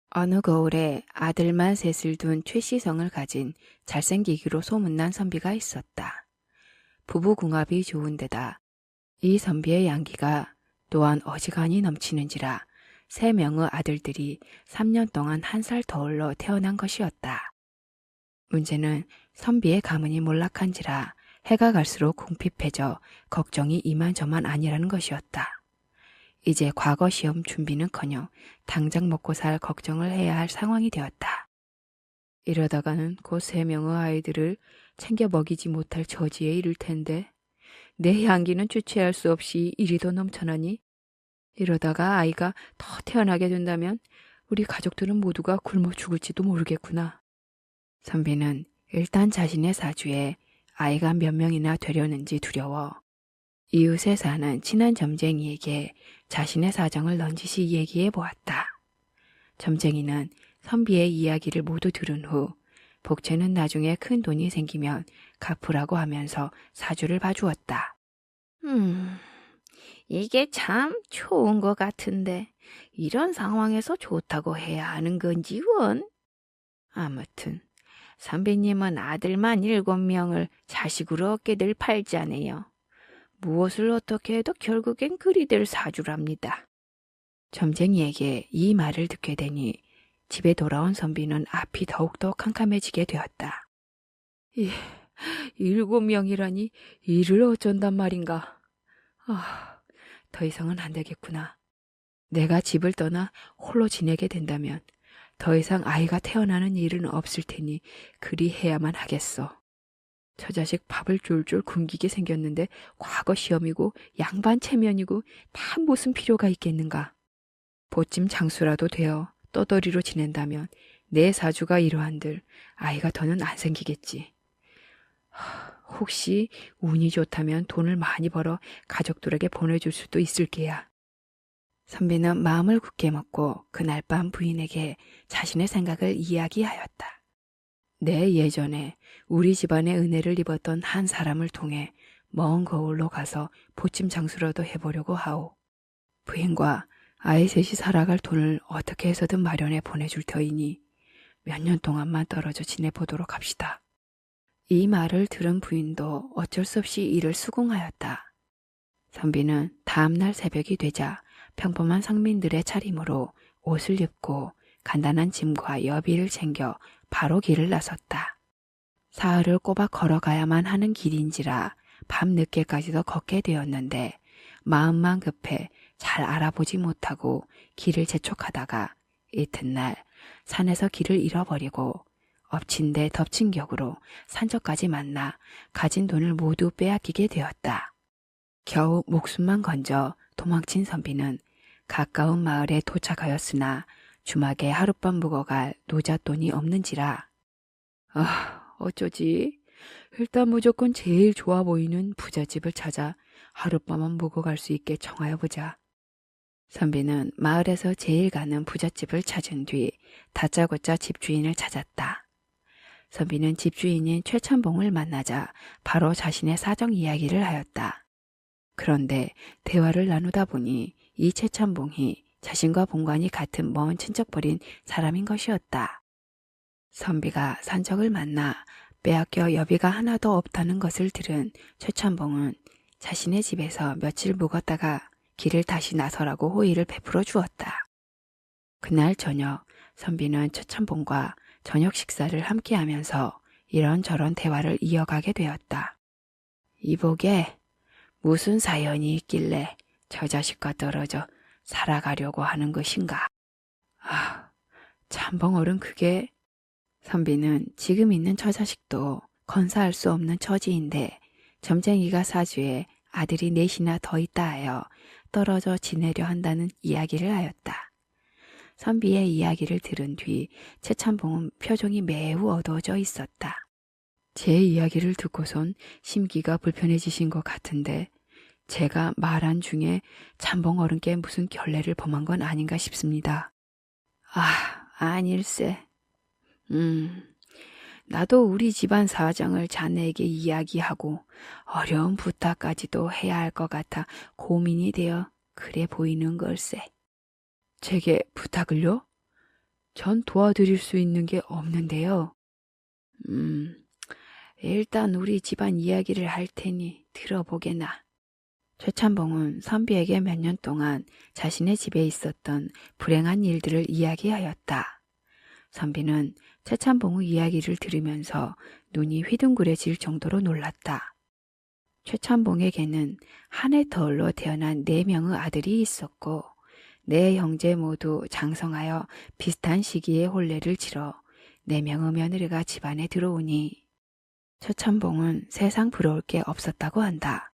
어느 거울에 아들만 셋을 둔 최씨성을 가진 잘생기기로 소문난 선비가 있었다. 부부궁합이 좋은 데다 이 선비의 양기가 또한 어지간히 넘치는지라 3명의 아들들이 3년 동안 1살 터울로 태어난 것이었다. 문제는 선비의 가문이 몰락한지라 해가 갈수록 궁핍해져 걱정이 이만저만 아니라는 것이었다. 이제 과거 시험 준비는커녕 당장 먹고 살 걱정을 해야 할 상황이 되었다. 이러다가는 그 3명의 아이들을 챙겨 먹이지 못할 처지에 이를 텐데 내 향기는 주체할 수 없이 이리도 넘쳐나니 이러다가 아이가 더 태어나게 된다면 우리 가족들은 모두가 굶어 죽을지도 모르겠구나. 선비는 일단 자신의 사주에 아이가 몇 명이나 되려는지 두려워 이웃에 사는 친한 점쟁이에게 자신의 사정을 넌지시 얘기해 보았다. 점쟁이는 선비의 이야기를 모두 들은 후 복채는 나중에 큰 돈이 생기면 갚으라고 하면서 사주를 봐주었다. 이게 참 좋은 것 같은데 이런 상황에서 좋다고 해야 하는 건지 원? 아무튼 선비님은 아들만 7명을 자식으로 얻게 될 팔자네요. 무엇을 어떻게 해도 결국엔 그리 될 사주랍니다. 점쟁이에게 이 말을 듣게 되니 집에 돌아온 선비는 앞이 더욱더 캄캄해지게 되었다. 7명이라니 이를 어쩐단 말인가. 더 이상은 안 되겠구나. 내가 집을 떠나 홀로 지내게 된다면 더 이상 아이가 태어나는 일은 없을 테니 그리 해야만 하겠어. 저 자식 밥을 쫄쫄 굶기게 생겼는데 과거 시험이고 양반 체면이고 다 무슨 필요가 있겠는가. 보찜 장수라도 되어 떠돌이로 지낸다면 내 사주가 이러한들 아이가 더는 안 생기겠지. 혹시 운이 좋다면 돈을 많이 벌어 가족들에게 보내줄 수도 있을 게야. 선비는 마음을 굳게 먹고 그날 밤 부인에게 자신의 생각을 이야기하였다. 내 예전에 우리 집안의 은혜를 입었던 한 사람을 통해 먼 거울로 가서 보찜 장수라도 해보려고 하오. 부인과 아이 셋이 살아갈 돈을 어떻게 해서든 마련해 보내줄 터이니 몇 년 동안만 떨어져 지내보도록 합시다. 이 말을 들은 부인도 어쩔 수 없이 이를 수긍하였다. 선비는 다음날 새벽이 되자 평범한 상민들의 차림으로 옷을 입고 간단한 짐과 여비를 챙겨 바로 길을 나섰다. 사흘을 꼬박 걸어가야만 하는 길인지라 밤 늦게까지도 걷게 되었는데 마음만 급해 잘 알아보지 못하고 길을 재촉하다가 이튿날 산에서 길을 잃어버리고 엎친 데 덮친 격으로 산적까지 만나 가진 돈을 모두 빼앗기게 되었다. 겨우 목숨만 건져 도망친 선비는 가까운 마을에 도착하였으나 주막에 하룻밤 묵어갈 노잣돈이 없는지라 어쩌지? 일단 무조건 제일 좋아 보이는 부잣집을 찾아 하룻밤은 묵어갈 수 있게 청하여보자. 선비는 마을에서 제일 가는 부잣집을 찾은 뒤 다짜고짜 집주인을 찾았다. 선비는 집주인인 최천봉을 만나자 바로 자신의 사정 이야기를 하였다. 그런데 대화를 나누다 보니 이 최천봉이 자신과 본관이 같은 먼 친척벌인 사람인 것이었다. 선비가 산적을 만나 빼앗겨 여비가 하나도 없다는 것을 들은 최천봉은 자신의 집에서 며칠 묵었다가 길을 다시 나서라고 호의를 베풀어 주었다. 그날 저녁 선비는 최천봉과 저녁 식사를 함께 하면서 이런저런 대화를 이어가게 되었다. 이복에 무슨 사연이 있길래 저 자식과 떨어져 살아가려고 하는 것인가? 참봉어른 그게... 선비는 지금 있는 처자식도 건사할 수 없는 처지인데 점쟁이가 사주에 아들이 넷이나 더 있다 하여 떨어져 지내려 한다는 이야기를 하였다. 선비의 이야기를 들은 뒤 최천봉은 표정이 매우 어두워져 있었다. 제 이야기를 듣고선 심기가 불편해지신 것 같은데 제가 말한 중에 참봉 어른께 무슨 결례를 범한 건 아닌가 싶습니다. 아닐세. 나도 우리 집안 사정을 자네에게 이야기하고 어려운 부탁까지도 해야 할 것 같아 고민이 되어 그래 보이는 걸세. 제게 부탁을요? 전 도와드릴 수 있는 게 없는데요. 일단 우리 집안 이야기를 할 테니 들어보게나. 최찬봉은 선비에게 몇 년 동안 자신의 집에 있었던 불행한 일들을 이야기하였다. 선비는 최찬봉의 이야기를 들으면서 눈이 휘둥그레질 정도로 놀랐다. 최찬봉에게는 한 해 터울로 태어난 4명의 아들이 있었고 4형제 모두 장성하여 비슷한 시기에 혼례를 치러 4명의 며느리가 집안에 들어오니 최찬봉은 세상 부러울 게 없었다고 한다.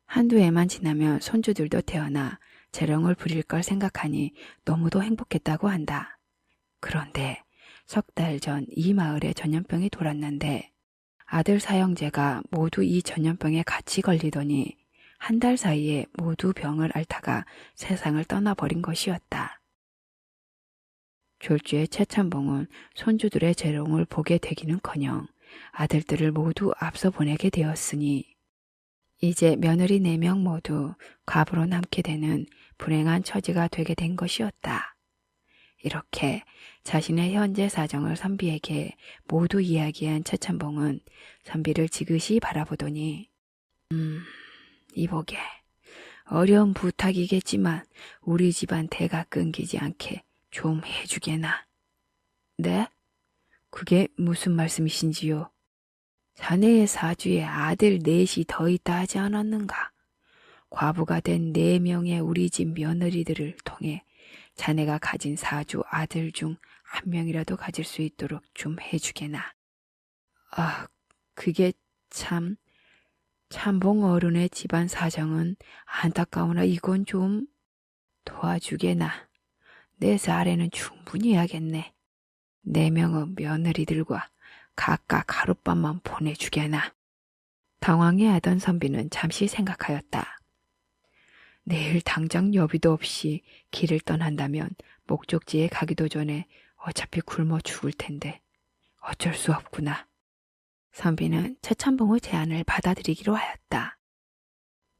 한두 해만 지나면 손주들도 태어나 재롱을 부릴 걸 생각하니 너무도 행복했다고 한다. 그런데 석 달 전 이 마을에 전염병이 돌았는데 아들 사형제가 모두 이 전염병에 같이 걸리더니 한 달 사이에 모두 병을 앓다가 세상을 떠나버린 것이었다. 졸지에 최찬봉은 손주들의 재롱을 보게 되기는커녕 아들들을 모두 앞서 보내게 되었으니 이제 며느리 4명 모두 과부로 남게 되는 불행한 처지가 되게 된 것이었다. 이렇게 자신의 현재 사정을 선비에게 모두 이야기한 최찬봉은 선비를 지그시 바라보더니 이보게 어려운 부탁이겠지만 우리 집안 대가 끊기지 않게 좀 해주게나. 네? 그게 무슨 말씀이신지요? 자네의 사주에 아들 4이 더 있다 하지 않았는가? 과부가 된 4명의 우리 집 며느리들을 통해 자네가 가진 사주 아들 중 한 명이라도 가질 수 있도록 좀 해주게나. 아, 그게 찬봉 어른의 집안 사정은 안타까우나 이건 좀 도와주게나. 내 사례는 충분히 하겠네. 4명의 며느리들과 각각 하룻밤만 보내주게나. 당황해하던 선비는 잠시 생각하였다. 내일 당장 여비도 없이 길을 떠난다면 목적지에 가기도 전에 어차피 굶어 죽을 텐데 어쩔 수 없구나. 선비는 최찬봉의 제안을 받아들이기로 하였다.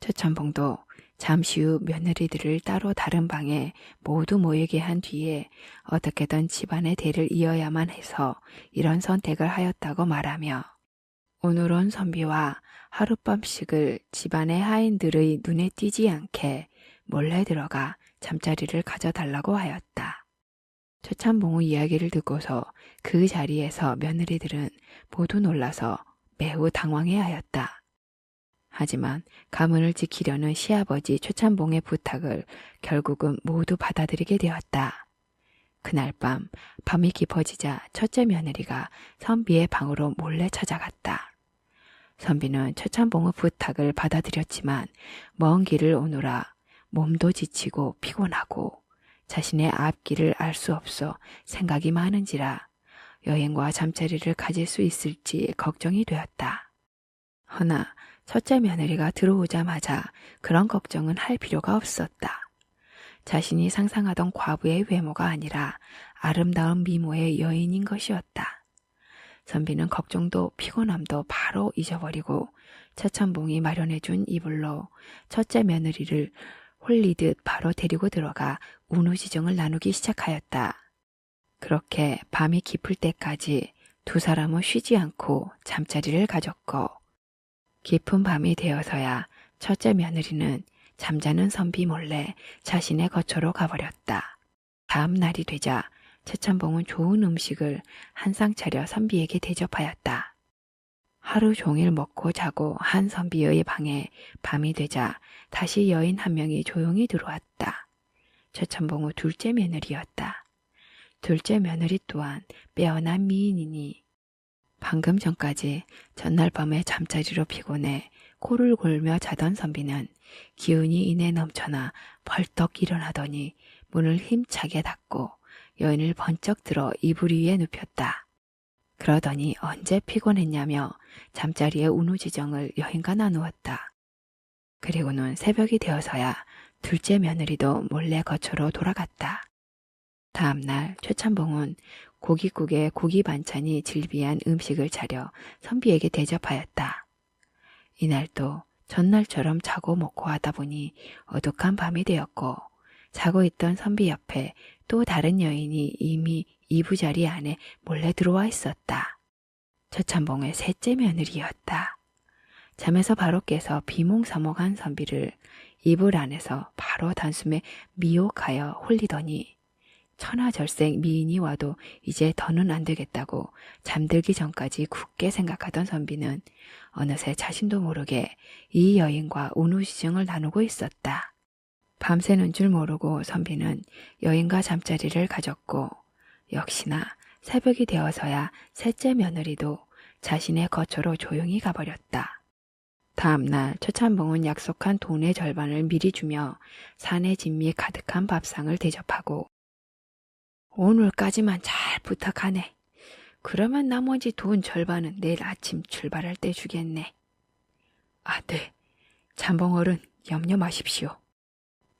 최찬봉도 잠시 후 며느리들을 따로 다른 방에 모두 모이게 한 뒤에 어떻게든 집안의 대를 이어야만 해서 이런 선택을 하였다고 말하며 오늘은 선비와 하룻밤씩을 집안의 하인들의 눈에 띄지 않게 몰래 들어가 잠자리를 가져달라고 하였다. 최찬봉의 이야기를 듣고서 그 자리에서 며느리들은 모두 놀라서 매우 당황해하였다. 하지만 가문을 지키려는 시아버지 최찬봉의 부탁을 결국은 모두 받아들이게 되었다. 그날 밤이 깊어지자 첫째 며느리가 선비의 방으로 몰래 찾아갔다. 선비는 최찬봉의 부탁을 받아들였지만 먼 길을 오느라 몸도 지치고 피곤하고 자신의 앞길을 알 수 없어 생각이 많은지라 여행과 잠자리를 가질 수 있을지 걱정이 되었다. 허나 첫째 며느리가 들어오자마자 그런 걱정은 할 필요가 없었다. 자신이 상상하던 과부의 외모가 아니라 아름다운 미모의 여인인 것이었다. 선비는 걱정도 피곤함도 바로 잊어버리고 최찬봉이 마련해준 이불로 첫째 며느리를 홀리듯 바로 데리고 들어가 운우지정을 나누기 시작하였다. 그렇게 밤이 깊을 때까지 두 사람은 쉬지 않고 잠자리를 가졌고 깊은 밤이 되어서야 첫째 며느리는 잠자는 선비 몰래 자신의 거처로 가버렸다. 다음 날이 되자 최찬봉은 좋은 음식을 한 상 차려 선비에게 대접하였다. 하루 종일 먹고 자고 한 선비의 방에 밤이 되자 다시 여인 한 명이 조용히 들어왔다. 최찬봉의 둘째 며느리였다. 둘째 며느리 또한 빼어난 미인이니 방금 전까지 전날 밤에 잠자리로 피곤해 코를 골며 자던 선비는 기운이 이내 넘쳐나 벌떡 일어나더니 문을 힘차게 닫고 여인을 번쩍 들어 이불 위에 눕혔다. 그러더니 언제 피곤했냐며 잠자리의 운우지정을 여인과 나누었다. 그리고는 새벽이 되어서야 둘째 며느리도 몰래 거처로 돌아갔다. 다음 날 최찬봉은 고깃국에 고기 반찬이 질비한 음식을 차려 선비에게 대접하였다. 이날도 전날처럼 자고 먹고 하다 보니 어둑한 밤이 되었고 자고 있던 선비 옆에 또 다른 여인이 이미 이부자리 안에 몰래 들어와 있었다. 최찬봉의 셋째 며느리였다. 잠에서 바로 깨서 비몽사몽한 선비를 이불 안에서 바로 단숨에 미혹하여 홀리더니 천하절생 미인이 와도 이제 더는 안 되겠다고 잠들기 전까지 굳게 생각하던 선비는 어느새 자신도 모르게 이 여인과 운우시정을 나누고 있었다. 밤새는 줄 모르고 선비는 여인과 잠자리를 가졌고 역시나 새벽이 되어서야 셋째 며느리도 자신의 거처로 조용히 가버렸다. 다음날 최찬봉은 약속한 돈의 절반을 미리 주며 사내 진미 가득한 밥상을 대접하고 오늘까지만 잘 부탁하네. 그러면 나머지 돈 절반은 내일 아침 출발할 때 주겠네. 아, 네. 찬봉어른 염려 마십시오.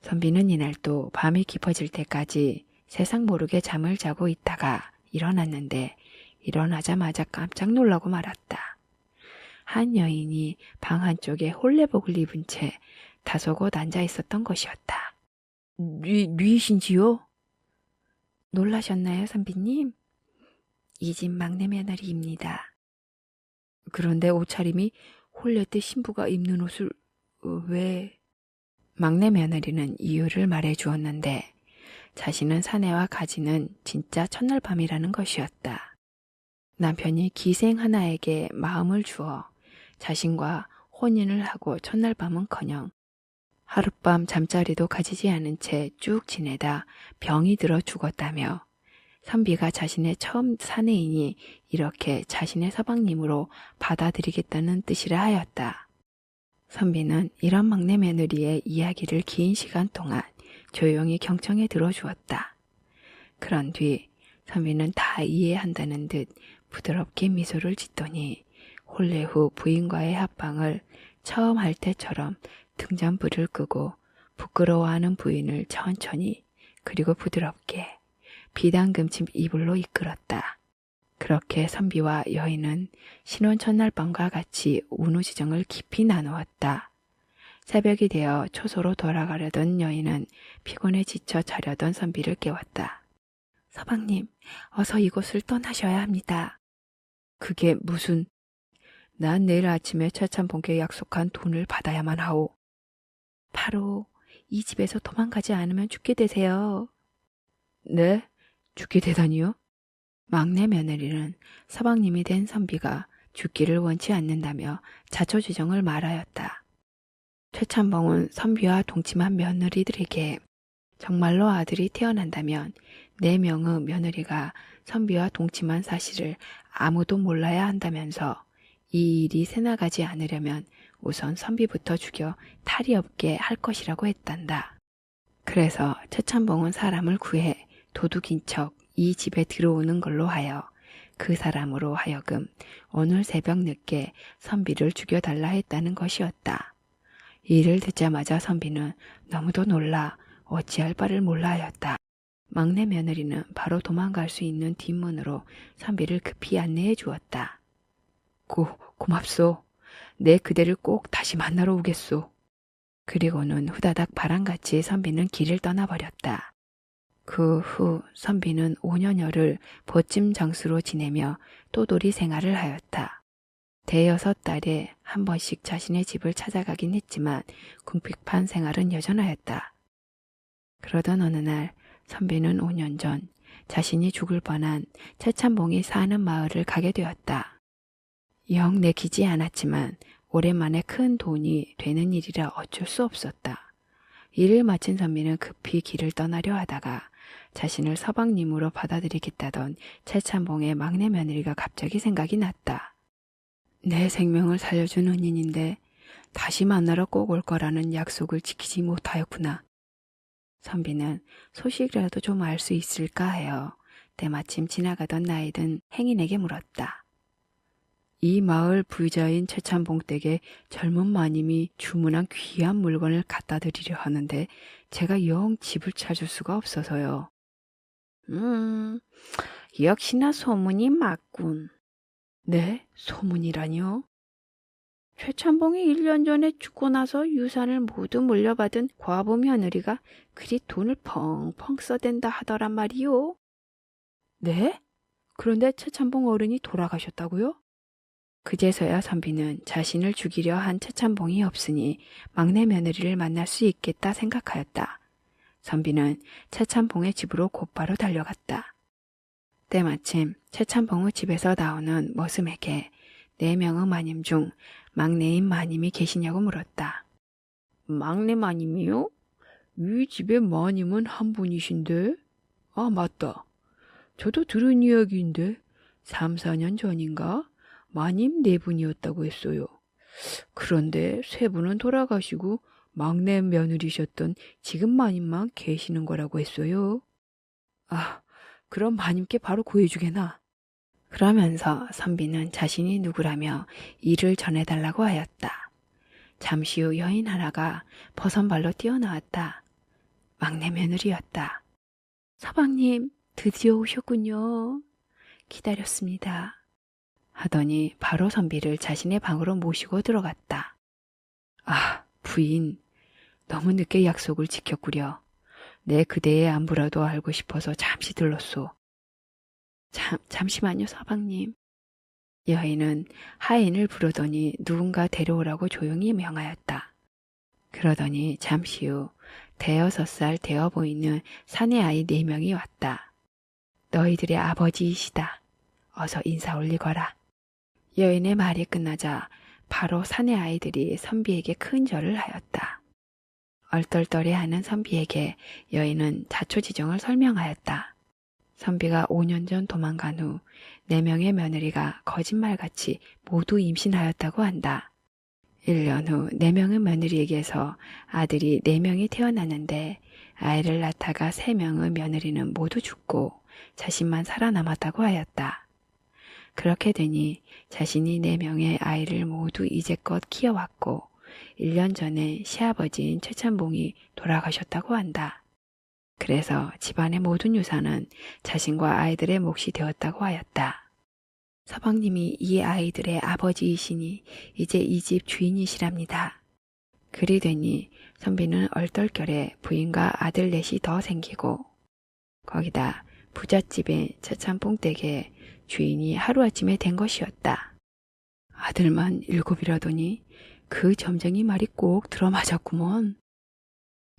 선비는 이날도 밤이 깊어질 때까지 세상 모르게 잠을 자고 있다가 일어났는데 일어나자마자 깜짝 놀라고 말았다. 한 여인이 방 한쪽에 홀레복을 입은 채 다소곳 앉아 있었던 것이었다. 뉘이신지요? 놀라셨나요, 선비님? 이 집 막내 며느리입니다. 그런데 옷차림이 홀레 신부가 입는 옷을 왜... 막내 며느리는 이유를 말해 주었는데 자신은 사내와 가지는 진짜 첫날 밤이라는 것이었다. 남편이 기생 하나에게 마음을 주어 자신과 혼인을 하고 첫날 밤은커녕 하룻밤 잠자리도 가지지 않은 채 쭉 지내다 병이 들어 죽었다며 선비가 자신의 처음 사내이니 이렇게 자신의 서방님으로 받아들이겠다는 뜻이라 하였다. 선비는 이런 막내 며느리의 이야기를 긴 시간 동안 조용히 경청해 들어주었다. 그런 뒤 선비는 다 이해한다는 듯 부드럽게 미소를 짓더니 혼례 후 부인과의 합방을 처음 할 때처럼 등잔불을 끄고 부끄러워하는 부인을 천천히 그리고 부드럽게 비단금집 이불로 이끌었다. 그렇게 선비와 여인은 신혼 첫날 밤과 같이 운우지정을 깊이 나누었다. 새벽이 되어 초소로 돌아가려던 여인은 피곤에 지쳐 자려던 선비를 깨웠다. 서방님, 어서 이곳을 떠나셔야 합니다. 그게 무슨... 난 내일 아침에 최찬봉께 약속한 돈을 받아야만 하오. 바로 이 집에서 도망가지 않으면 죽게 되세요. 네? 죽게 되다니요? 막내 며느리는 서방님이 된 선비가 죽기를 원치 않는다며 자초지정을 말하였다. 최찬봉은 선비와 동침한 며느리들에게 정말로 아들이 태어난다면 내 명의 며느리가 선비와 동침한 사실을 아무도 몰라야 한다면서 이 일이 새나가지 않으려면 우선 선비부터 죽여 탈이 없게 할 것이라고 했단다. 그래서 최찬봉은 사람을 구해 도둑인 척 이 집에 들어오는 걸로 하여 그 사람으로 하여금 오늘 새벽 늦게 선비를 죽여달라 했다는 것이었다. 이를 듣자마자 선비는 너무도 놀라 어찌할 바를 몰라 하였다. 막내 며느리는 바로 도망갈 수 있는 뒷문으로 선비를 급히 안내해 주었다. 고맙소. 내 그대를 꼭 다시 만나러 오겠소. 그리고는 후다닥 바람같이 선비는 길을 떠나버렸다. 그 후 선비는 5년여를 벗짐 장수로 지내며 또돌이 생활을 하였다. 대여섯 달에 한 번씩 자신의 집을 찾아가긴 했지만 궁핍한 생활은 여전하였다. 그러던 어느 날 선비는 5년 전 자신이 죽을 뻔한 최찬봉이 사는 마을을 가게 되었다. 영 내키지 않았지만 오랜만에 큰 돈이 되는 일이라 어쩔 수 없었다. 일을 마친 선비는 급히 길을 떠나려 하다가 자신을 서방님으로 받아들이겠다던 최찬봉의 막내 며느리가 갑자기 생각이 났다. 내 생명을 살려준 은인인데 다시 만나러 꼭 올 거라는 약속을 지키지 못하였구나. 선비는 소식이라도 좀 알 수 있을까 하여 때마침 지나가던 나이든 행인에게 물었다. 이 마을 부자인 최찬봉 댁에 젊은 마님이 주문한 귀한 물건을 갖다 드리려 하는데 제가 영 집을 찾을 수가 없어서요. 역시나 소문이 맞군. 네? 소문이라뇨? 최찬봉이 1년 전에 죽고 나서 유산을 모두 물려받은 과부 며느리가 그리 돈을 펑펑 써댄다 하더란 말이요. 네? 그런데 최찬봉 어른이 돌아가셨다고요? 그제서야 선비는 자신을 죽이려 한 최찬봉이 없으니 막내 며느리를 만날 수 있겠다 생각하였다. 선비는 최찬봉의 집으로 곧바로 달려갔다. 때마침 최찬봉의 집에서 나오는 머슴에게 4명의 마님 중 막내인 마님이 계시냐고 물었다. 막내 마님이요? 이 집의 마님은 한 분이신데? 아, 맞다. 저도 들은 이야기인데 3, 4년 전인가 마님 4분이었다고 했어요. 그런데 3분은 돌아가시고 막내 며느리셨던 지금 마님만 계시는 거라고 했어요. 아, 그럼 마님께 바로 구해주게나. 그러면서 선비는 자신이 누구라며 일을 전해달라고 하였다. 잠시 후 여인 하나가 버선발로 뛰어나왔다. 막내 며느리였다. 서방님, 드디어 오셨군요. 기다렸습니다. 하더니 바로 선비를 자신의 방으로 모시고 들어갔다. 아, 부인, 너무 늦게 약속을 지켰구려. 내 그대의 안부라도 알고 싶어서 잠시 들렀소. 잠시만요, 서방님. 여인은 하인을 부르더니 누군가 데려오라고 조용히 명하였다. 그러더니 잠시 후 5살 되어 보이는 사내 아이 4명이 왔다. 너희들의 아버지이시다. 어서 인사 올리거라. 여인의 말이 끝나자 바로 사내 아이들이 선비에게 큰 절을 하였다. 얼떨떨해하는 선비에게 여인은 자초지종을 설명하였다. 선비가 5년 전 도망간 후 4명의 며느리가 거짓말같이 모두 임신하였다고 한다. 1년 후 4명의 며느리에게서 아들이 4명이 태어났는데 아이를 낳다가 3명의 며느리는 모두 죽고 자신만 살아남았다고 하였다. 그렇게 되니 자신이 4명의 아이를 모두 이제껏 키워왔고 1년 전에 시아버지인 최찬봉이 돌아가셨다고 한다. 그래서 집안의 모든 유산은 자신과 아이들의 몫이 되었다고 하였다. 서방님이 이 아이들의 아버지이시니 이제 이 집 주인이시랍니다. 그리 되니 선비는 얼떨결에 부인과 아들 넷이 더 생기고 거기다 부잣집인 최찬봉 댁에 주인이 하루아침에 된 것이었다. 아들만 7이라더니 그 점쟁이 말이 꼭 들어맞았구먼.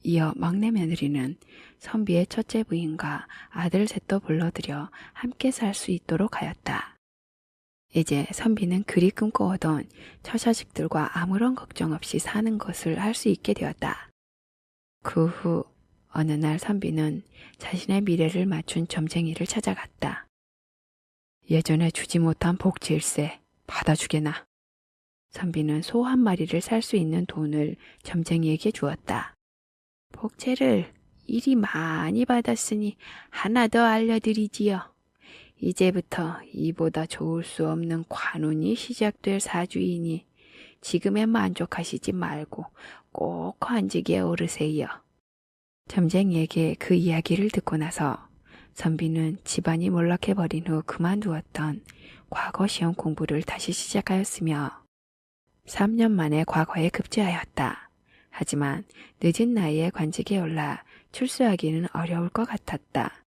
이어 막내 며느리는 선비의 첫째 부인과 아들 셋도 불러들여 함께 살 수 있도록 하였다. 이제 선비는 그리 꿈꿔오던 처자식들과 아무런 걱정 없이 사는 것을 할 수 있게 되었다. 그 후 어느 날 선비는 자신의 미래를 맞춘 점쟁이를 찾아갔다. 예전에 주지 못한 복지일세 받아주게나. 선비는 소 1마리를 살 수 있는 돈을 점쟁이에게 주었다. 복채를 이리 많이 받았으니 하나 더 알려드리지요. 이제부터 이보다 좋을 수 없는 관운이 시작될 사주이니 지금에 만족하시지 말고 꼭 관직에 오르세요. 점쟁이에게 그 이야기를 듣고 나서 선비는 집안이 몰락해버린 후 그만두었던 과거 시험 공부를 다시 시작하였으며 3년 만에 과거에 급제하였다. 하지만 늦은 나이에 관직에 올라 출세하기는 어려울 것 같았다.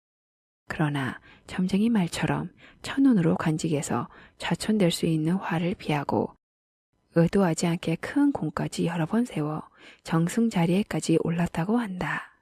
그러나 점쟁이 말처럼 천운으로 관직에서 좌천될 수 있는 화를 피하고 의도하지 않게 큰 공까지 여러 번 세워 정승 자리에까지 올랐다고 한다.